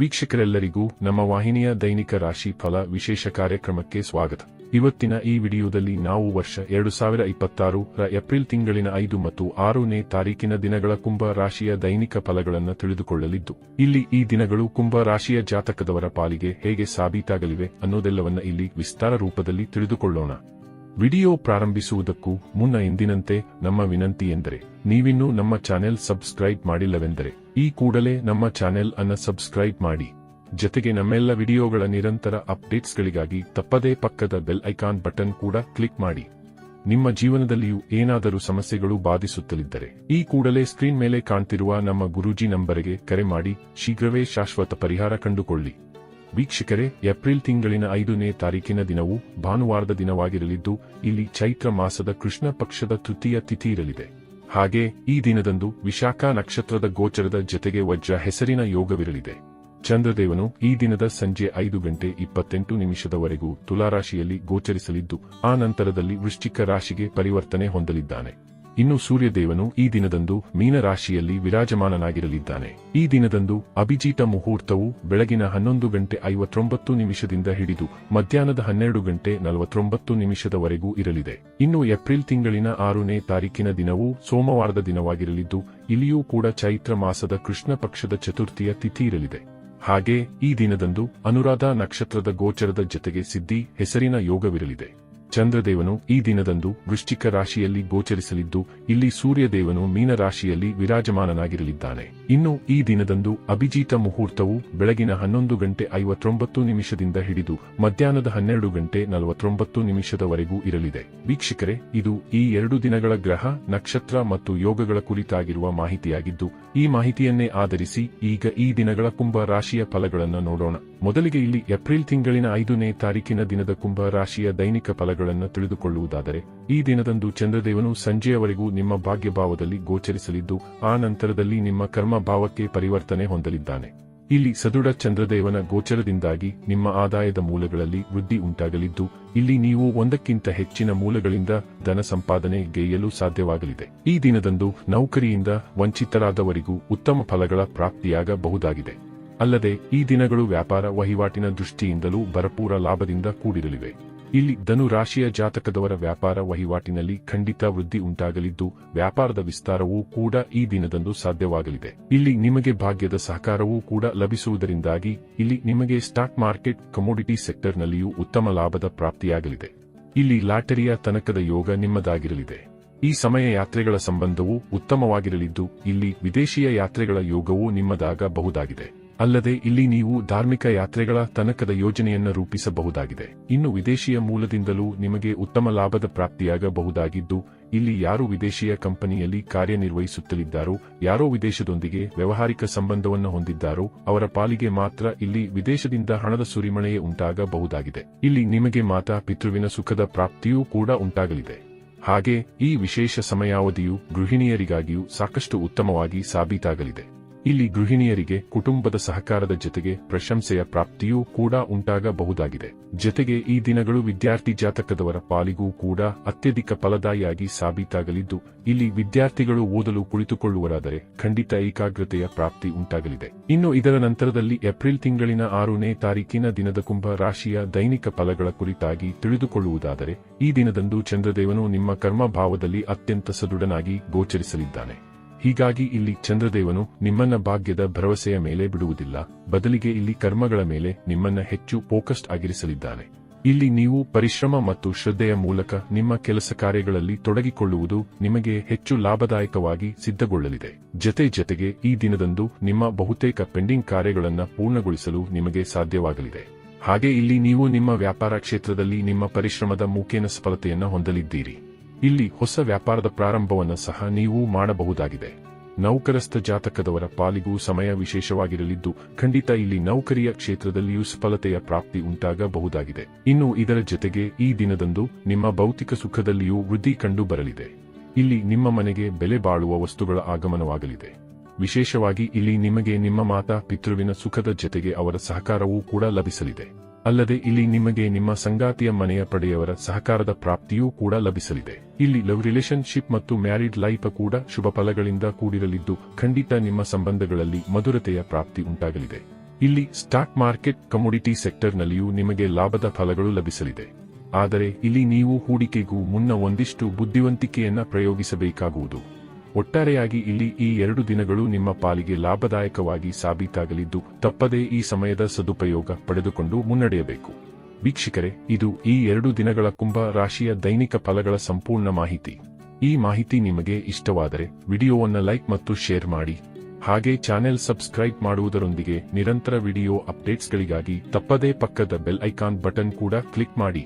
ವೀಕ್ಷಕರೆಲ್ಲರಿಗೂ ನಮ್ಮ ವಾಹಿನಿಯ ದೈನಿಕ ರಾಶಿ ಫಲ ವಿಶೇಷ ಕಾರ್ಯಕ್ರಮಕ್ಕೆ ಸ್ವಾಗತ. ಇವತ್ತಿನ ಈ ವಿಡಿಯೋದಲ್ಲಿ ನಾವು ವರ್ಷ 2026ರ ಏಪ್ರಿಲ್ ತಿಂಗಳಿನ 5 ಮತ್ತು 6ನೇ ತಾರೀಕಿನ ದಿನಗಳ ಕುಂಭ ರಾಶಿಯ ದೈನಿಕ ಫಲಗಳನ್ನು ತಿಳಿದುಕೊಳ್ಳಲಿದ್ದು, ಇಲ್ಲಿ ಈ ದಿನಗಳು ಕುಂಭ ರಾಶಿಯ ಜಾತಕದವರ ಪಾಲಿಗೆ ಹೇಗೆ ಸಾಬೀತಾಗಲಿವೆ ಅನ್ನೋದೆಲ್ಲವನ್ನ ಇಲ್ಲಿ ವಿಸ್ತಾರ ರೂಪದಲ್ಲಿ ತಿಳಿದುಕೊಳ್ಳೋಣ. ವಿಡಿಯೋ ಪ್ರಾರಂಭಿಸುವುದಕ್ಕೂ ಮುನ್ನ ಎಂದಿನಂತೆ ನಮ್ಮ ವಿನಂತಿ ಎಂದರೆ, ನೀವಿನ್ನೂ ನಮ್ಮ ಚಾನೆಲ್ ಸಬ್ಸ್ಕ್ರೈಬ್ ಮಾಡಿಲ್ಲವೆಂದರೆ ಈ ಕೂಡಲೇ ನಮ್ಮ ಚಾನೆಲ್ ಅನ್ನು ಸಬ್ಸ್ಕ್ರೈಬ್ ಮಾಡಿ. ಜೊತೆಗೆ ನಮ್ಮೆಲ್ಲ ವಿಡಿಯೋಗಳ ನಿರಂತರ ಅಪ್ಡೇಟ್ಸ್ಗಳಿಗಾಗಿ ತಪ್ಪದೇ ಪಕ್ಕದ ಬೆಲ್ ಐಕಾನ್ ಬಟನ್ ಕೂಡ ಕ್ಲಿಕ್ ಮಾಡಿ. ನಿಮ್ಮ ಜೀವನದಲ್ಲಿಯೂ ಏನಾದರೂ ಸಮಸ್ಯೆಗಳು ಬಾಧಿಸುತ್ತಲಿದ್ದರೆ ಈ ಕೂಡಲೇ ಸ್ಕ್ರೀನ್ ಮೇಲೆ ಕಾಣ್ತಿರುವ ನಮ್ಮ ಗುರೂಜಿ ನಂಬರಿಗೆ ಕರೆ ಮಾಡಿ ಶೀಘ್ರವೇ ಶಾಶ್ವತ ಪರಿಹಾರ ಕಂಡುಕೊಳ್ಳಿ. ವೀಕ್ಷಕರೇ, ಏಪ್ರಿಲ್ ತಿಂಗಳಿನ 5ನೇ ತಾರೀಕಿನ ದಿನವು ಭಾನುವಾರದ ದಿನವಾಗಿರಲಿದ್ದು, ಇಲ್ಲಿ ಚೈತ್ರ ಮಾಸದ ಕೃಷ್ಣ ಪಕ್ಷದ ತೃತೀಯ ತಿಥಿ ಇರಲಿದೆ. ಹಾಗೆ ಈ ದಿನದಂದು ವಿಶಾಖ ನಕ್ಷತ್ರದ ಗೋಚರದ ಜೊತೆಗೆ ವಜ್ರ ಹೆಸರಿನ ಯೋಗವಿರಲಿದೆ. ಚಂದ್ರದೇವನು ಈ ದಿನದ ಸಂಜೆ 5:28 ತುಲಾರಾಶಿಯಲ್ಲಿ ಗೋಚರಿಸಲಿದ್ದು, ಆ ನಂತರದಲ್ಲಿ ವೃಶ್ಚಿಕ ರಾಶಿಗೆ ಪರಿವರ್ತನೆ ಹೊಂದಲಿದ್ದಾನೆ. ಇನ್ನು ಸೂರ್ಯದೇವನು ಈ ದಿನದಂದು ಮೀನ ರಾಶಿಯಲ್ಲಿ ವಿರಾಜಮಾನನಾಗಿರಲಿದ್ದಾನೆ. ಈ ದಿನದಂದು ಅಭಿಜಿತ ಮುಹೂರ್ತವು ಬೆಳಗಿನ 11:59 ಹಿಡಿದು ಮಧ್ಯಾಹ್ನದ 12:49 ಇರಲಿದೆ. ಇನ್ನು ಏಪ್ರಿಲ್ ತಿಂಗಳಿನ 6ನೇ ತಾರೀಕಿನ ದಿನವು ಸೋಮವಾರದ ದಿನವಾಗಿರಲಿದ್ದು, ಇಲ್ಲಿಯೂ ಕೂಡ ಚೈತ್ರ ಮಾಸದ ಕೃಷ್ಣ ಪಕ್ಷದ ಚತುರ್ಥಿಯ ತಿಥಿ ಇರಲಿದೆ. ಹಾಗೆ ಈ ದಿನದಂದು ಅನುರಾಧ ನಕ್ಷತ್ರದ ಗೋಚರದ ಜೊತೆಗೆ ಸಿದ್ಧಿ ಹೆಸರಿನ ಯೋಗವಿರಲಿದೆ. ಚಂದ್ರದೇವನು ಈ ದಿನದಂದು ವೃಶ್ಚಿಕ ರಾಶಿಯಲ್ಲಿ ಗೋಚರಿಸಲಿದ್ದು, ಇಲ್ಲಿ ಸೂರ್ಯದೇವನು ಮೀನ ರಾಶಿಯಲ್ಲಿ ವಿರಾಜಮಾನನಾಗಿರಲಿದ್ದಾನೆ. ಇನ್ನು ಈ ದಿನದಂದು ಅಭಿಜಿತ ಮುಹೂರ್ತವು ಬೆಳಗಿನ 11:59 ಹಿಡಿದು ಮಧ್ಯಾಹ್ನದ 12:49 ಇರಲಿದೆ. ವೀಕ್ಷಕರೇ, ಇದು ಈ 2 ದಿನಗಳ ಗ್ರಹ, ನಕ್ಷತ್ರ ಮತ್ತು ಯೋಗಗಳ ಕುರಿತಾಗಿರುವ ಮಾಹಿತಿಯಾಗಿದ್ದು, ಈ ಮಾಹಿತಿಯನ್ನೇ ಆಧರಿಸಿ ಈಗ ಈ ದಿನಗಳ ಕುಂಭ ರಾಶಿಯ ಫಲಗಳನ್ನು ನೋಡೋಣ. ಮೊದಲಿಗೆ ಇಲ್ಲಿ ಏಪ್ರಿಲ್ ತಿಂಗಳಿನ 5ನೇ ತಾರೀಕಿನ ದಿನದ ಕುಂಭ ರಾಶಿಯ ದೈನಿಕ ಫಲಗಳನ್ನು ತಿಳಿದುಕೊಳ್ಳುವುದಾದರೆ, ಈ ದಿನದಂದು ಚಂದ್ರದೇವನು ಸಂಜೆಯವರೆಗೂ ನಿಮ್ಮ ಭಾಗ್ಯಭಾವದಲ್ಲಿ ಗೋಚರಿಸಲಿದ್ದು, ಆ ನಂತರದಲ್ಲಿ ನಿಮ್ಮ ಕರ್ಮ ಭಾವಕ್ಕೆ ಪರಿವರ್ತನೆ ಹೊಂದಲಿದ್ದಾನೆ. ಇಲ್ಲಿ ಸದೃಢ ಚಂದ್ರದೇವನ ಗೋಚರದಿಂದಾಗಿ ನಿಮ್ಮ ಆದಾಯದ ಮೂಲಗಳಲ್ಲಿ ವೃದ್ಧಿ ಉಂಟಾಗಲಿದ್ದು, ಇಲ್ಲಿ ನೀವು ಒಂದಕ್ಕಿಂತ ಹೆಚ್ಚಿನ ಮೂಲಗಳಿಂದ ಧನ ಸಂಪಾದನೆ ಗೆಯ್ಯಲು ಸಾಧ್ಯವಾಗಲಿದೆ. ಈ ದಿನದಂದು ನೌಕರಿಯಿಂದ ವಂಚಿತರಾದವರಿಗೂ ಉತ್ತಮ ಫಲಗಳ ಪ್ರಾಪ್ತಿಯಾಗಬಹುದಾಗಿದೆ. ಅಲ್ಲದೆ ಈ ದಿನಗಳು ವ್ಯಾಪಾರ ವಹಿವಾಟಿನ ದೃಷ್ಟಿಯಿಂದಲೂ ಭರಪೂರ ಲಾಭದಿಂದ ಕೂಡಿರಲಿವೆ. ಇಲ್ಲಿ ಧನು ರಾಶಿಯ ಜಾತಕದವರ ವ್ಯಾಪಾರ ವಹಿವಾಟಿನಲ್ಲಿ ಖಂಡಿತ ವೃದ್ಧಿ ಉಂಟಾಗಲಿದ್ದು, ವ್ಯಾಪಾರದ ವಿಸ್ತಾರವೂ ಕೂಡ ಈ ದಿನದಂದು ಸಾಧ್ಯವಾಗಲಿದೆ. ಇಲ್ಲಿ ನಿಮಗೆ ಭಾಗ್ಯದ ಸಹಕಾರವೂ ಕೂಡ ಲಭಿಸುವುದರಿಂದಾಗಿ ಇಲ್ಲಿ ನಿಮಗೆ ಸ್ಟಾಕ್ ಮಾರ್ಕೆಟ್, ಕಮೋಡಿಟಿ ಸೆಕ್ಟರ್ನಲ್ಲಿಯೂ ಉತ್ತಮ ಲಾಭದ ಪ್ರಾಪ್ತಿಯಾಗಲಿದೆ. ಇಲ್ಲಿ ಲಾಟರಿಯ ತನಕದ ಯೋಗ ನಿಮ್ಮದಾಗಿರಲಿದೆ. ಈ ಸಮಯ ಯಾತ್ರೆಗಳ ಸಂಬಂಧವೂ ಉತ್ತಮವಾಗಿರಲಿದ್ದು, ಇಲ್ಲಿ ವಿದೇಶೀಯ ಯಾತ್ರೆಗಳ ಯೋಗವೂ ನಿಮ್ಮದಾಗಬಹುದಾಗಿದೆ. ಅಲ್ಲದೆ ಇಲ್ಲಿ ನೀವು ಧಾರ್ಮಿಕ ಯಾತ್ರೆಗಳ ತನಕದ ಯೋಜನೆಯನ್ನು ರೂಪಿಸಬಹುದಾಗಿದೆ. ಇನ್ನು ವಿದೇಶಿಯ ಮೂಲದಿಂದಲೂ ನಿಮಗೆ ಉತ್ತಮ ಲಾಭದ ಪ್ರಾಪ್ತಿಯಾಗಬಹುದಾಗಿದ್ದು, ಇಲ್ಲಿ ಯಾರು ವಿದೇಶಿಯ ಕಂಪನಿಯಲ್ಲಿ ಕಾರ್ಯನಿರ್ವಹಿಸುತ್ತಲಿದ್ದಾರೋ, ಯಾರೋ ವಿದೇಶದೊಂದಿಗೆ ವ್ಯಾವಹಾರಿಕ ಸಂಬಂಧವನ್ನು ಹೊಂದಿದ್ದಾರೋ ಅವರ ಪಾಲಿಗೆ ಮಾತ್ರ ಇಲ್ಲಿ ವಿದೇಶದಿಂದ ಹಣದ ಸುರಿಮಳೆಯೇ ಉಂಟಾಗಬಹುದಾಗಿದೆ. ಇಲ್ಲಿ ನಿಮಗೆ ಮಾತಾ ಪಿತೃವಿನ ಸುಖದ ಪ್ರಾಪ್ತಿಯೂ ಕೂಡ ಉಂಟಾಗಲಿದೆ. ಹಾಗೆ ಈ ವಿಶೇಷ ಸಮಯಾವಧಿಯು ಗೃಹಿಣಿಯರಿಗಾಗಿಯೂ ಸಾಕಷ್ಟು ಉತ್ತಮವಾಗಿ ಸಾಬೀತಾಗಲಿದೆ. ಇಲ್ಲಿ ಗೃಹಿಣಿಯರಿಗೆ ಕುಟುಂಬದ ಸಹಕಾರದ ಜೊತೆಗೆ ಪ್ರಶಂಸೆಯ ಪ್ರಾಪ್ತಿಯೂ ಕೂಡ ಉಂಟಾಗಬಹುದಾಗಿದೆ. ಜೊತೆಗೆ ಈ ದಿನಗಳು ವಿದ್ಯಾರ್ಥಿ ಜಾತಕದವರ ಪಾಲಿಗೂ ಕೂಡ ಅತ್ಯಧಿಕ ಫಲದಾಯಿಯಾಗಿ ಸಾಬೀತಾಗಲಿದ್ದು, ಇಲ್ಲಿ ವಿದ್ಯಾರ್ಥಿಗಳು ಓದಲು ಕುಳಿತುಕೊಳ್ಳುವರಾದರೆ ಖಂಡಿತ ಏಕಾಗ್ರತೆಯ ಪ್ರಾಪ್ತಿ ಉಂಟಾಗಲಿದೆ. ಇನ್ನು ಇದರ ನಂತರದಲ್ಲಿ ಏಪ್ರಿಲ್ ತಿಂಗಳಿನ 6ನೇ ತಾರೀಕಿನ ದಿನದ ಕುಂಭ ರಾಶಿಯ ದೈನಿಕ ಫಲಗಳ ಕುರಿತಾಗಿ ತಿಳಿದುಕೊಳ್ಳುವುದಾದರೆ, ಈ ದಿನದಂದು ಚಂದ್ರದೇವನು ನಿಮ್ಮ ಕರ್ಮ ಭಾವದಲ್ಲಿ ಅತ್ಯಂತ ಸದೃಢನಾಗಿ ಗೋಚರಿಸಲಿದ್ದಾನೆ. ಹೀಗಾಗಿ ಇಲ್ಲಿ ಚಂದ್ರದೇವನು ನಿಮ್ಮನ್ನ ಭಾಗ್ಯದ ಭರವಸೆಯ ಮೇಲೆ ಬಿಡುವುದಿಲ್ಲ, ಬದಲಿಗೆ ಇಲ್ಲಿ ಕರ್ಮಗಳ ಮೇಲೆ ನಿಮ್ಮನ್ನ ಹೆಚ್ಚು ಫೋಕಸ್ಡ್ ಆಗಿರಿಸಲಿದ್ದಾನೆ. ಇಲ್ಲಿ ನೀವು ಪರಿಶ್ರಮ ಮತ್ತು ಶ್ರದ್ಧೆಯ ಮೂಲಕ ನಿಮ್ಮ ಕೆಲಸ ಕಾರ್ಯಗಳಲ್ಲಿ ತೊಡಗಿಕೊಳ್ಳುವುದು ನಿಮಗೆ ಹೆಚ್ಚು ಲಾಭದಾಯಕವಾಗಿ ಸಿದ್ಧಗೊಳ್ಳಲಿದೆ. ಜೊತೆಗೆ ಈ ದಿನದಂದು ನಿಮ್ಮ ಬಹುತೇಕ ಪೆಂಡಿಂಗ್ ಕಾರ್ಯಗಳನ್ನು ಪೂರ್ಣಗೊಳಿಸಲು ನಿಮಗೆ ಸಾಧ್ಯವಾಗಲಿದೆ. ಹಾಗೆ ಇಲ್ಲಿ ನೀವು ನಿಮ್ಮ ವ್ಯಾಪಾರ ಕ್ಷೇತ್ರದಲ್ಲಿ ನಿಮ್ಮ ಪರಿಶ್ರಮದ ಮುಖೇನ ಸಫಲತೆಯನ್ನು ಹೊಂದಲಿದ್ದೀರಿ. ಇಲ್ಲಿ ಹೊಸ ವ್ಯಾಪಾರದ ಪ್ರಾರಂಭವನ್ನು ಸಹ ನೀವು ಮಾಡಬಹುದಾಗಿದೆ. ನೌಕರಸ್ಥ ಜಾತಕದವರ ಪಾಲಿಗೂ ಸಮಯ ವಿಶೇಷವಾಗಿರಲಿದ್ದು, ಖಂಡಿತ ಇಲ್ಲಿ ನೌಕರಿಯ ಕ್ಷೇತ್ರದಲ್ಲಿಯೂ ಸಫಲತೆಯ ಪ್ರಾಪ್ತಿ ಉಂಟಾಗಬಹುದಾಗಿದೆ. ಇನ್ನು ಇದರ ಜೊತೆಗೆ ಈ ದಿನದಂದು ನಿಮ್ಮ ಭೌತಿಕ ಸುಖದಲ್ಲಿಯೂ ವೃದ್ಧಿ ಕಂಡು ಬರಲಿದೆ. ಇಲ್ಲಿ ನಿಮ್ಮ ಮನೆಗೆ ಬೆಲೆ ಬಾಳುವ ವಸ್ತುಗಳ ಆಗಮನವಾಗಲಿದೆ. ವಿಶೇಷವಾಗಿ ಇಲ್ಲಿ ನಿಮಗೆ ನಿಮ್ಮ ಮಾತಾ ಪಿತೃವಿನ ಸುಖದ ಜೊತೆಗೆ ಅವರ ಸಹಕಾರವೂ ಕೂಡ ಲಭಿಸಲಿದೆ. ಅಲ್ಲದೆ ಇಲ್ಲಿ ನಿಮಗೆ ನಿಮ್ಮ ಸಂಗಾತಿಯ ಮನೆಯ ಪಡೆಯವರ ಸಹಕಾರದ ಪ್ರಾಪ್ತಿಯೂ ಕೂಡ ಲಭಿಸಲಿದೆ. ಇಲ್ಲಿ ಲವ್ ರಿಲೇಶನ್ಶಿಪ್ ಮತ್ತು ಮ್ಯಾರಿಡ್ ಲೈಫ್ ಕೂಡ ಶುಭ ಫಲಗಳಿಂದ ಕೂಡಿರಲಿದ್ದು, ಖಂಡಿತ ನಿಮ್ಮ ಸಂಬಂಧಗಳಲ್ಲಿ ಮಧುರತೆಯ ಪ್ರಾಪ್ತಿ ಉಂಟಾಗಲಿದೆ. ಇಲ್ಲಿ ಸ್ಟಾಕ್ ಮಾರ್ಕೆಟ್ ಕಮೋಡಿಟಿ ಸೆಕ್ಟರ್ನಲ್ಲಿಯೂ ನಿಮಗೆ ಲಾಭದ ಫಲಗಳು ಲಭಿಸಲಿದೆ. ಆದರೆ ಇಲ್ಲಿ ನೀವು ಹೂಡಿಕೆಗೂ ಮುನ್ನ ಒಂದಿಷ್ಟು ಬುದ್ಧಿವಂತಿಕೆಯನ್ನ ಪ್ರಯೋಗಿಸಬೇಕಾಗುವುದು. ಒಟ್ಟಾರೆಯಾಗಿ ಇಲ್ಲಿ ಈ 2 ದಿನಗಳು ನಿಮ್ಮ ಪಾಲಿಗೆ ಲಾಭದಾಯಕವಾಗಿ ಸಾಬೀತಾಗಲಿದ್ದು, ತಪ್ಪದೇ ಈ ಸಮಯದ ಸದುಪಯೋಗ ಪಡೆದುಕೊಂಡು ಮುನ್ನಡೆಯಬೇಕು. ವೀಕ್ಷಕರೇ, ಇದು ಈ 2 ದಿನಗಳ ಕುಂಭ ರಾಶಿಯ ದೈನಿಕ ಫಲಗಳ ಸಂಪೂರ್ಣ ಮಾಹಿತಿ. ಈ ಮಾಹಿತಿ ನಿಮಗೆ ಇಷ್ಟವಾದರೆ ವಿಡಿಯೋವನ್ನು ಲೈಕ್ ಮತ್ತು ಶೇರ್ ಮಾಡಿ. ಹಾಗೆ ಚಾನೆಲ್ ಸಬ್ಸ್ಕ್ರೈಬ್ ಮಾಡುವುದರೊಂದಿಗೆ ನಿರಂತರ ವಿಡಿಯೋ ಅಪ್ಡೇಟ್ಸ್ಗಳಿಗಾಗಿ ತಪ್ಪದೇ ಪಕ್ಕದ ಬೆಲ್ ಐಕಾನ್ ಬಟನ್ ಕೂಡ ಕ್ಲಿಕ್ ಮಾಡಿ.